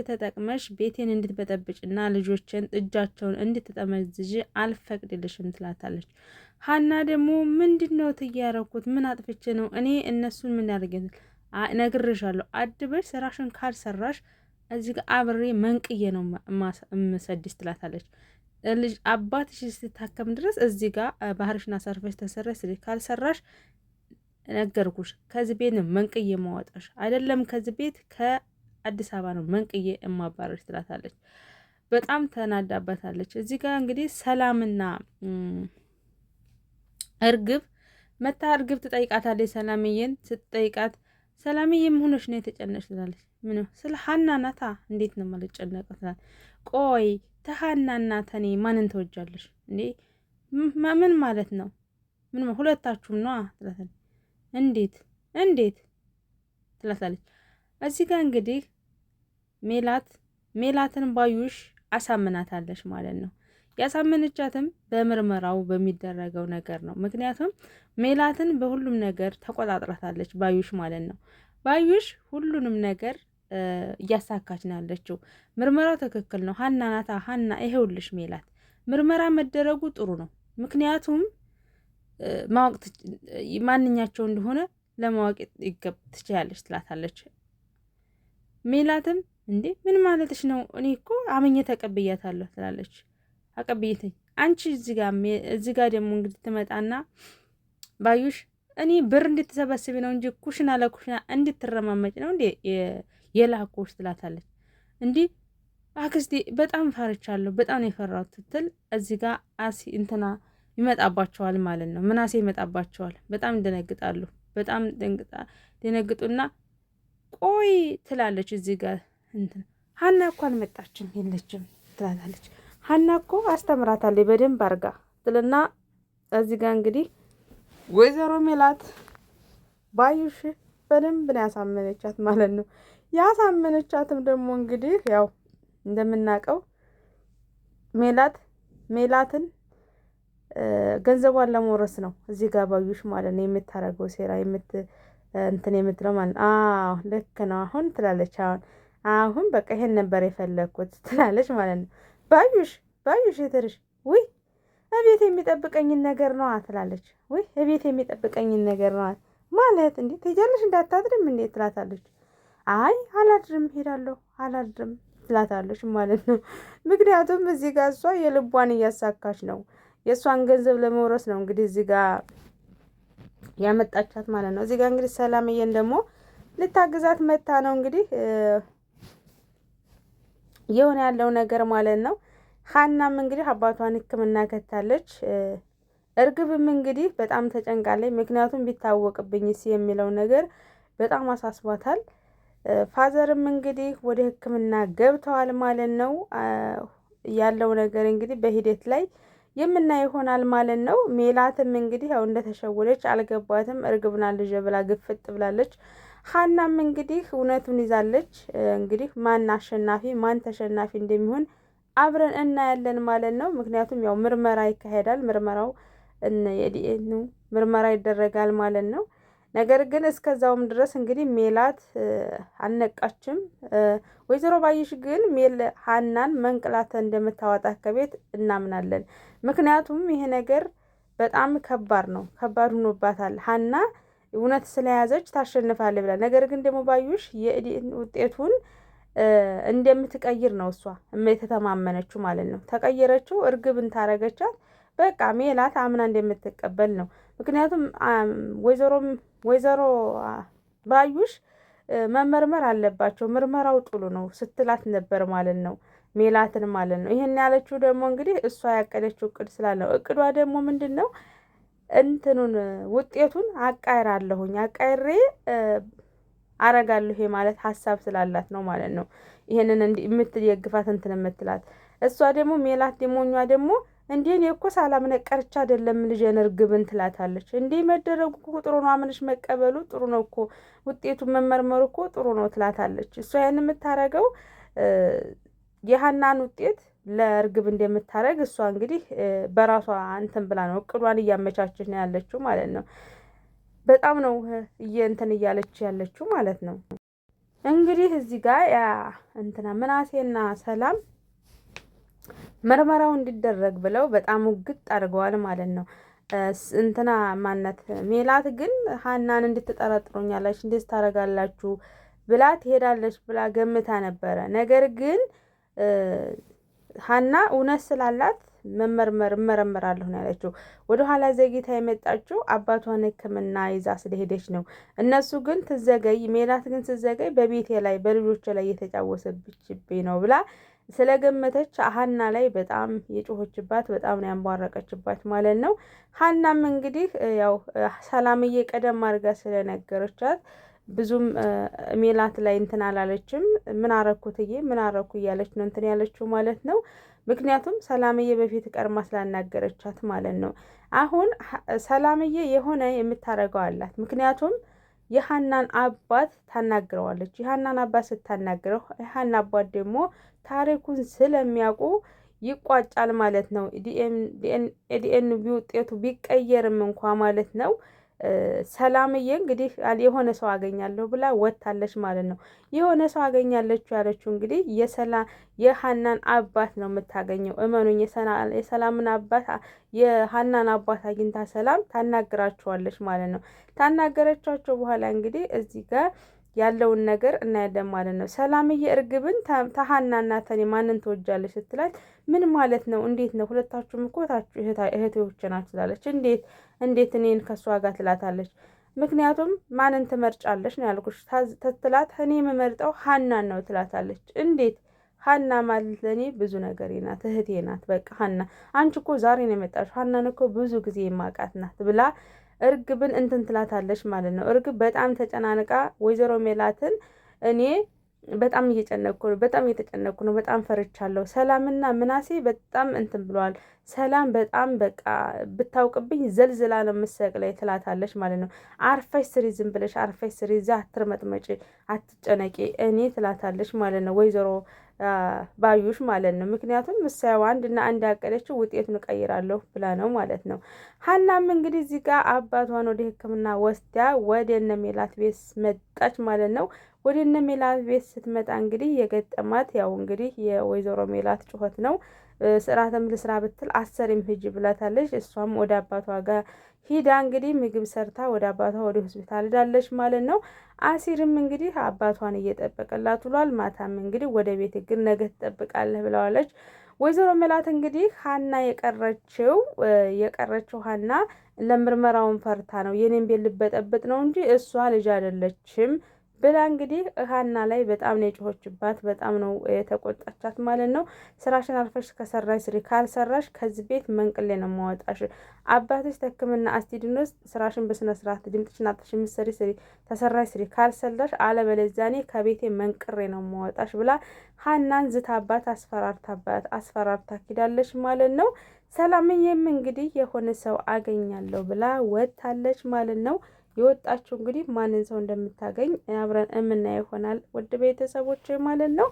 ተጠቅመሽ ቤቴን እንድትበጠብጭና ልጆችን እጃቸውን እንድትጠመዝዥ አልፈቅድልሽም ትላታለች። ሀና ደግሞ ምንድነው ትያረኩት? ምን አጥፍቼ ነው? እኔ እነሱን ምን ያደርገኛል? ነግሬሻለሁ፣ አድበሽ ስራሽን ካልሰራሽ እዚህ ጋር አብሬ መንቅዬ ነው እምሰድሽ ትላታለች። ልጅ አባትሽ ስትታከም ድረስ እዚህ ጋር ባህርሽን አሳርፈሽ ተሰራሽ፣ ካልሰራሽ ነገርኩሽ፣ ከዚህ ቤት ነው መንቅዬ ማወጣሽ፣ አይደለም ከዚህ ቤት ከአዲስ አበባ ነው መንቅዬ እማባረሽ ትላታለች። በጣም ተናዳባታለች። እዚህ ጋር እንግዲህ ሰላምና እርግብ መታ እርግብ ትጠይቃታለች። ሰላምዬን ስትጠይቃት ሰላምዬ ምን ሆነሽ ነው የተጨነቅሽ ትላለች። ምን ስለ ሀና ናታ፣ እንዴት ነው የማልጨነቀው ትላለች። ቆይ ተሀና እና ተኔ ማንን ተወጃለሽ እንዴ? ምን ማለት ነው? ምን ሁለታችሁም ነዋ ትላታለች። እንዴት ትላታለች። እዚህ ጋር እንግዲህ ሜላትን ባዩሽ አሳምናታለች ማለት ነው። ያሳመነቻትም በምርመራው በሚደረገው ነገር ነው። ምክንያቱም ሜላትን በሁሉም ነገር ተቆጣጥራታለች ባዩሽ ማለት ነው። ባዩሽ ሁሉንም ነገር እያሳካች ነው ያለችው። ምርመራው ትክክል ነው። ሀና ናታ፣ ሀና ይሄውልሽ ሜላት፣ ምርመራ መደረጉ ጥሩ ነው። ምክንያቱም ማወቅ ማንኛቸው እንደሆነ ለማወቅ ትችያለች ትላታለች። ሜላትም እንዴ ምን ማለትሽ ነው? እኔ እኮ አመኘ ተቀብያታለሁ ትላለች። አቀብይተኝ አንቺ እዚህ ጋር ደግሞ እንግዲህ ትመጣና ባዩሽ እኔ ብር እንድትሰበስቢ ነው እንጂ ኩሽና ለኩሽና እንድትረማመጭ ነው እንዴ የላኩሽ ትላታለች። እንዲህ አክስቴ በጣም ፈርቻለሁ፣ በጣም ነው የፈራሁት ስትል እዚህ ጋር እንትና ይመጣባቸዋል ማለት ነው። ምናሴ ይመጣባቸዋል። በጣም ይደነግጣሉ። በጣም ደነግጡና ቆይ ትላለች። እዚህ ጋር እንትን ሀና እኮ አልመጣችም የለችም ትላለች። ሀና እኮ አስተምራታለች በደንብ አርጋ ትልና እዚህ ጋር እንግዲህ ወይዘሮ ሜላት ባዩሽ በደንብ ነው ያሳመነቻት ማለት ነው። ያሳመነቻትም ደግሞ እንግዲህ ያው እንደምናውቀው ሜላትን ገንዘቧን ለመውረስ ነው እዚህ ጋር ባዩሽ ማለት ነው የምታረገው ሴራ እንትን የምትለው ማለት ነው። አዎ ልክ ነው አሁን ትላለች። አሁን በቃ ይሄን ነበር የፈለግኩት ትላለች ማለት ነው። ባዩሽ የትርሽ ውይ እቤት የሚጠብቀኝን ነገር ነው ትላለች። ውይ እቤት የሚጠብቀኝን ነገር ነው ማለት እንዴ ትሄጃለሽ እንዳታድርም እንዴ ትላታለች። አይ አላድርም ሄዳለሁ አላድርም ትላታለች ማለት ነው። ምክንያቱም እዚህ ጋር እሷ የልቧን እያሳካች ነው። የእሷን ገንዘብ ለመውረስ ነው እንግዲህ እዚህ ጋር ያመጣቻት ማለት ነው። እዚህ ጋር እንግዲህ ሰላምዬን ደግሞ ልታግዛት መታ ነው እንግዲህ የሆነ ያለው ነገር ማለት ነው። ሀናም እንግዲህ አባቷን ሕክምና ከታለች። እርግብም እንግዲህ በጣም ተጨንቃለች። ምክንያቱም ቢታወቅብኝስ የሚለው ነገር በጣም አሳስቧታል። ፋዘርም እንግዲህ ወደ ሕክምና ገብተዋል ማለት ነው። ያለው ነገር እንግዲህ በሂደት ላይ የምናየው ይሆናል ማለት ነው። ሜላትም እንግዲህ ያው እንደተሸወለች አልገባትም። እርግብና ልጅ ብላ ግፍጥ ብላለች። ሀናም እንግዲህ እውነቱን ይዛለች። እንግዲህ ማን አሸናፊ ማን ተሸናፊ እንደሚሆን አብረን እናያለን ማለት ነው። ምክንያቱም ያው ምርመራ ይካሄዳል። ምርመራው የዲኤንኤ ምርመራ ይደረጋል ማለት ነው። ነገር ግን እስከዛውም ድረስ እንግዲህ ሜላት አልነቃችም። ወይዘሮ ባይሽ ግን ሀናን መንቅላት እንደምታወጣ ከቤት እናምናለን። ምክንያቱም ይሄ ነገር በጣም ከባድ ነው። ከባድ ሆኖባታል። ሀና እውነት ስለያዘች ታሸንፋለች ብላ፣ ነገር ግን ደግሞ ባዩሽ የዲኤንኤ ውጤቱን እንደምትቀይር ነው እሷ የተተማመነችው ማለት ነው። ተቀየረችው፣ እርግብን ታረገቻት። በቃ ሜላት አምና እንደምትቀበል ነው። ምክንያቱም ወይዘሮ ባዩሽ መመርመር አለባቸው፣ ምርመራው ጥሉ ነው ስትላት ነበር ማለት ነው ሜላትን ማለት ነው። ይሄን ያለችው ደግሞ እንግዲህ እሷ ያቀደችው እቅድ ስላለው፣ እቅዷ ደግሞ ምንድን ነው እንትኑን ውጤቱን አቃይሬ አረጋለሁ ማለት ሀሳብ ስላላት ነው ማለት ነው። ይሄንን የምትደግፋት እንትን የምትላት እሷ ደግሞ ሜላት ደሞኛ ደግሞ እንዴ እኔ እኮ ሳላምነ ቀርቻ አይደለም ልጄን እርግብን ትላታለች። እንዴ መደረጉ እኮ ጥሩ ነው፣ አምነሽ መቀበሉ ጥሩ ነው እኮ፣ ውጤቱን መመርመሩ እኮ ጥሩ ነው ትላታለች። እሷ ያን የምታረገው የሀናን ውጤት ለእርግብ እንደምታረግ እሷ እንግዲህ በራሷ እንትን ብላ ነው እቅዷን እያመቻቸች ነው ያለችው ማለት ነው። በጣም ነው እንትን እያለች ያለችው ማለት ነው። እንግዲህ እዚህ ጋር ያ እንትና ምናሴና ሰላም ምርመራው እንዲደረግ ብለው በጣም ውግጥ አድርገዋል ማለት ነው። እንትና ማነት ሜላት ግን ሀናን እንድትጠረጥሩኛላችሁ እንዴት ታደርጋላችሁ ብላ ትሄዳለች ብላ ገምታ ነበረ። ነገር ግን ሀና እውነት ስላላት እመረመራለሁ ነው ያለችው። ወደኋላ ዘግይታ የመጣችው አባቷን ሕክምና ይዛ ስለሄደች ነው። እነሱ ግን ትዘገይ ሜላት ግን ትዘገይ በቤቴ ላይ በልጆች ላይ እየተጫወተብችብኝ ነው ብላ ስለገመተች ሀና ላይ በጣም የጮኸችባት በጣም ነው ያንቧረቀችባት ማለት ነው። ሀናም እንግዲህ ያው ሰላምዬ ቀደም አድርጋ ስለነገረቻት ብዙም ሜላት ላይ እንትን አላለችም። ምን አረኩትዬ ምን አረኩ እያለች ነው እንትን ያለችው ማለት ነው። ምክንያቱም ሰላምዬ በፊት ቀድማ ስላናገረቻት ማለት ነው። አሁን ሰላምዬ የሆነ የምታደርገው አላት። ምክንያቱም የሀናን አባት ታናግረዋለች። የሀናን አባት ስታናግረው የሀና አባት ደግሞ ታሪኩን ስለሚያውቁ ይቋጫል ማለት ነው። ዲኤንኤ ውጤቱ ቢቀየርም እንኳ ማለት ነው። ሰላምዬ እንግዲህ የሆነ ሰው አገኛለሁ ብላ ወጥታለች ማለት ነው። የሆነ ሰው አገኛለች ያለችው እንግዲህ የሀናን አባት ነው የምታገኘው። እመኑኝ የሰላምን አባት የሀናን አባት አግኝታ ሰላም ታናግራቸዋለች ማለት ነው። ታናገረቻቸው በኋላ እንግዲህ እዚህ ጋር ያለውን ነገር እናያለን ማለት ነው። ሰላምዬ እርግብን ተሀናና ተኔ ማንን ትወጃለች ስትላት ምን ማለት ነው? እንዴት ነው? ሁለታችሁም እኮ እህቶች ናችሁ ትላለች። እንዴት እኔን ከሷ ጋር ትላታለች። ምክንያቱም ማንን ትመርጫለች ነው ያልኩሽ ትትላት እኔ የምመርጠው ሀናን ነው ትላታለች። እንዴት? ሀና ማለት ለእኔ ብዙ ነገሬ ናት፣ እህቴ ናት። በቃ ሀና አንቺ እኮ ዛሬ ነው የመጣችው፣ ሀናን እኮ ብዙ ጊዜ የማውቃት ናት ብላ እርግብን እንትን ትላታለች ማለት ነው። እርግብ በጣም ተጨናንቃ ወይዘሮ ሜላትን እኔ በጣም እየጨነኩ ነው፣ በጣም እየተጨነኩ ነው፣ በጣም ፈርቻለሁ። ሰላምና ምናሴ በጣም እንትን ብለዋል። ሰላም በጣም በቃ ብታውቅብኝ ዘልዝላ ነው የምትሰቅለኝ ትላታለች ማለት ነው። አርፈሽ ስሪ፣ ዝም ብለሽ አርፈሽ ስሪ፣ እዛ አትርመጥመጪ፣ አትጨነቂ እኔ ትላታለች ማለት ነው ወይዘሮ ባዩሽ ማለት ነው። ምክንያቱም ምሳሌው አንድና አንድ ያቀለችው ውጤቱን እቀይራለሁ ብላ ነው ማለት ነው። ሀናም እንግዲህ እዚህ ጋር አባቷን ወደ ሕክምና ወስዳ ወደ እነ ሜላት ቤት መጣች ማለት ነው። ወደ እነ ሜላት ቤት ስትመጣ እንግዲህ የገጠማት ያው እንግዲህ የወይዘሮ ሜላት ጩኸት ነው። ስርዓትም ልስራ ብትል አሰሪም ሂጂ ብላታለች። እሷም ወደ አባቷ ጋር ሂዳ እንግዲህ ምግብ ሰርታ ወደ አባቷ ወደ ሆስፒታል ሄዳለች ማለት ነው። አሲርም እንግዲህ አባቷን እየጠበቀላት ውሏል። ማታም እንግዲህ ወደ ቤት ግን ነገ ትጠብቃለህ ብለዋለች። ወይዘሮ ሜላት እንግዲህ ሀና የቀረችው ሀና ለምርመራውን ፈርታ ነው የኔን ቤት ልበጠብጥ ነው እንጂ እሷ ልጅ አይደለችም ብላ እንግዲህ ሀና ላይ በጣም ነው የጮኸችባት፣ በጣም ነው የተቆጣቻት ማለት ነው። ስራሽን አልፈሽ ከሰራሽ ስሪ፣ ካልሰራሽ ከዚህ ቤት መንቅሌ ነው ማወጣሽ። አባትሽ ተሕክምና አስቲድኖስ ስራሽን በስነ ስርዓት ድምጥሽን አጥሽ ምሰሪ ስሪ፣ ተሰራሽ ስሪ፣ ካልሰራሽ አለበለዚያ እኔ ከቤቴ መንቅሬ ነው ማወጣሽ ብላ ሀናን ዝታባት አስፈራርታ ኪዳለች ማለት ነው። ሰላምዬም እንግዲህ የሆነ ሰው አገኛለሁ ብላ ወጥታለች ማለት ነው። የወጣችው እንግዲህ ማንን ሰው እንደምታገኝ አብረን የምናየው ይሆናል። ውድ ቤተሰቦች ማለት ነው።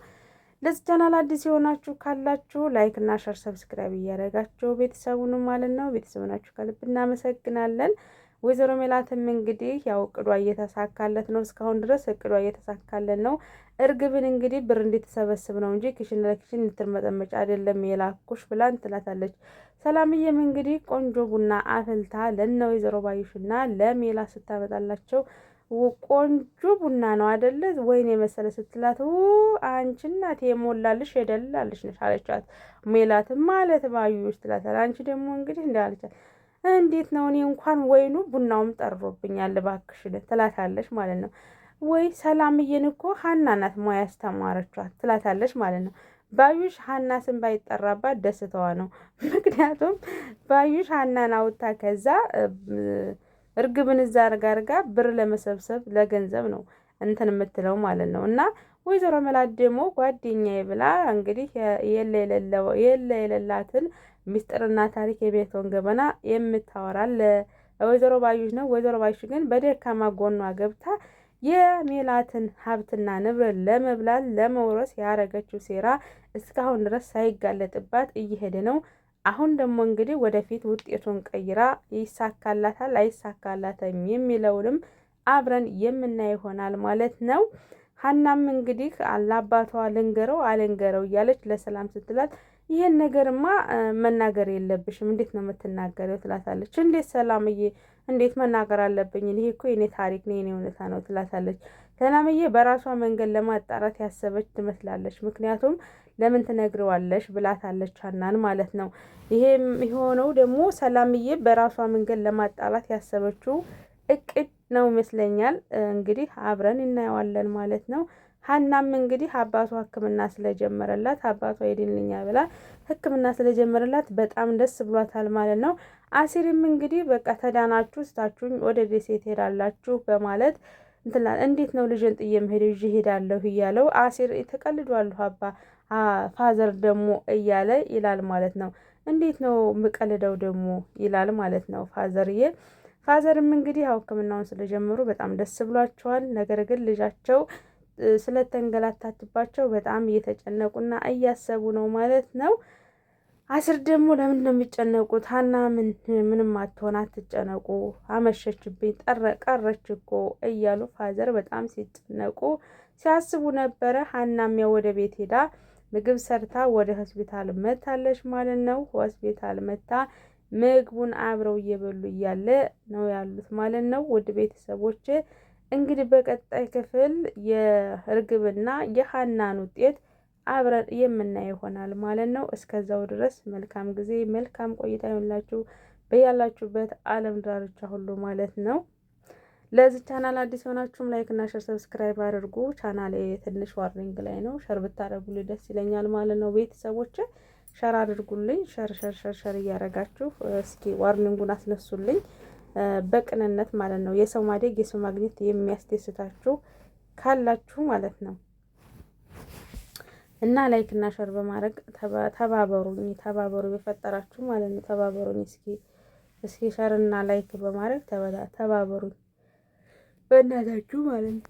ለዚህ ቻናል አዲስ የሆናችሁ ካላችሁ ላይክ እና ሸር ሰብስክራይብ እያደረጋችሁ ቤተሰቡን ማለት ነው። ቤተሰቡናችሁ ከልብ እናመሰግናለን። ወይዘሮ ሜላትም እንግዲህ ያው እቅዷ እየተሳካለት ነው። እስካሁን ድረስ እቅዷ እየተሳካለት ነው። እርግብን እንግዲህ ብር እንድትሰበስብ ነው እንጂ ኪሽን ለኪሽን እንድትርመጠመጭ አይደለም የላኩሽ ብላ እንትላታለች። ሰላምዬም እንግዲህ ቆንጆ ቡና አፍልታ ለነ ወይዘሮ ባዩሽና ለሜላት ስታመጣላቸው ቆንጆ ቡና ነው አደለ ወይኔ የመሰለ ስትላት አንቺ እናቴ የሞላልሽ የደላልሽ ነሽ አለቻት። ሜላትም ማለት ባዩሽ ትላታል። አንቺ ደግሞ እንግዲህ እንዳለቻት እንዴት ነው እኔ እንኳን ወይኑ ቡናውም ጠርሮብኛል እባክሽን ትላታለች ማለት ነው። ወይ ሰላምዬን እኮ ሀና ናት ሙያ ያስተማረቻት ትላታለች ማለት ነው። ባዩሽ ሀና ስም ባይጠራባት ደስታዋ ነው። ምክንያቱም ባዩሽ ሀናን አውጥታ ከዛ እርግብን እዛ አርጋ ብር ለመሰብሰብ ለገንዘብ ነው እንትን የምትለው ማለት ነው። እና ወይዘሮ ሜላት ደግሞ ጓደኛዬ ብላ እንግዲህ የለ የሌላትን ሚስጥርና ታሪክ የቤቷን ገበና የምታወራል ወይዘሮ ባዩሽ ነው። ወይዘሮ ባዩሽ ግን በደካማ ጎኗ ገብታ የሜላትን ሀብትና ንብረት ለመብላት ለመውረስ ያረገችው ሴራ እስካሁን ድረስ ሳይጋለጥባት እየሄደ ነው። አሁን ደግሞ እንግዲህ ወደፊት ውጤቱን ቀይራ ይሳካላታል አይሳካላትም የሚለውንም አብረን የምናይ ይሆናል ማለት ነው። ሀናም እንግዲህ ለአባቷ ልንገረው አልንገረው እያለች ለሰላም ስትላት ይሄን ነገርማ መናገር የለብሽም እንዴት ነው የምትናገረው? ትላታለች። እንዴት ሰላምዬ እንዴት መናገር አለብኝ? ይሄ እኮ የኔ ታሪክ ነው የኔ እውነታ ነው ትላታለች። ሰላምዬ በራሷ መንገድ ለማጣራት ያሰበች ትመስላለች። ምክንያቱም ለምን ትነግረዋለሽ ብላታለች ሀናን ማለት ነው። ይሄም የሆነው ደግሞ ሰላምዬ በራሷ መንገድ ለማጣራት ያሰበችው እቅድ ነው ይመስለኛል። እንግዲህ አብረን እናየዋለን ማለት ነው። ሀናም እንግዲህ አባቷ ሕክምና ስለጀመረላት አባቷ ይድንልኛ ብላ ሕክምና ስለጀመረላት በጣም ደስ ብሏታል ማለት ነው። አሲርም እንግዲህ በቃ ተዳናችሁ ስታችሁኝ ወደ ደሴ ትሄዳላችሁ በማለት እንዴት ነው ልጅን ጥዬ መሄድ ይዤ እሄዳለሁ እያለው አሲር ተቀልዷል አባ ፋዘር ደግሞ እያለ ይላል ማለት ነው። እንዴት ነው ምቀልደው ደግሞ ይላል ማለት ነው ፋዘርዬ። ፋዘርም እንግዲህ ያው ሕክምናውን ስለጀመሩ በጣም ደስ ብሏቸዋል። ነገር ግን ልጃቸው ስለተንገላታችባቸው በጣም እየተጨነቁና እያሰቡ ነው ማለት ነው። አሲር ደግሞ ለምን ነው የሚጨነቁት? ሀና ምንም አትሆን አትጨነቁ፣ አመሸችብኝ ቀረች እኮ እያሉ ፋዘር በጣም ሲጨነቁ ሲያስቡ ነበረ። ሀናም ያው ወደ ቤት ሄዳ ምግብ ሰርታ ወደ ሆስፒታል መታለች ማለት ነው። ሆስፒታል መታ ምግቡን አብረው እየበሉ እያለ ነው ያሉት ማለት ነው። ውድ ቤተሰቦች እንግዲህ በቀጣይ ክፍል የእርግብና የሀናን ውጤት አብረን የምናየው ይሆናል ማለት ነው። እስከዛው ድረስ መልካም ጊዜ መልካም ቆይታ ይሆንላችሁ በያላችሁበት ዓለም ዳርቻ ሁሉ ማለት ነው። ለዚህ ቻናል አዲስ የሆናችሁም ላይክ እና ሸር ሰብስክራይብ አድርጉ። ቻናሌ ትንሽ ዋርኒንግ ላይ ነው፣ ሸር ብታደርጉልኝ ደስ ይለኛል ማለት ነው። ቤተሰቦች ሸር አድርጉልኝ፣ ሸር እያደረጋችሁ እስኪ ዋርኒንጉን አስነሱልኝ በቅንነት ማለት ነው። የሰው ማደግ የሰው ማግኘት የሚያስደስታችሁ ካላችሁ ማለት ነው እና ላይክ እና ሸር በማድረግ ተባበሩ በፈጠራችሁ ማለት ነው። ተባበሩኝ እስኪ ሸር እና ላይክ በማድረግ ተባበሩኝ በእናታችሁ ማለት ነው።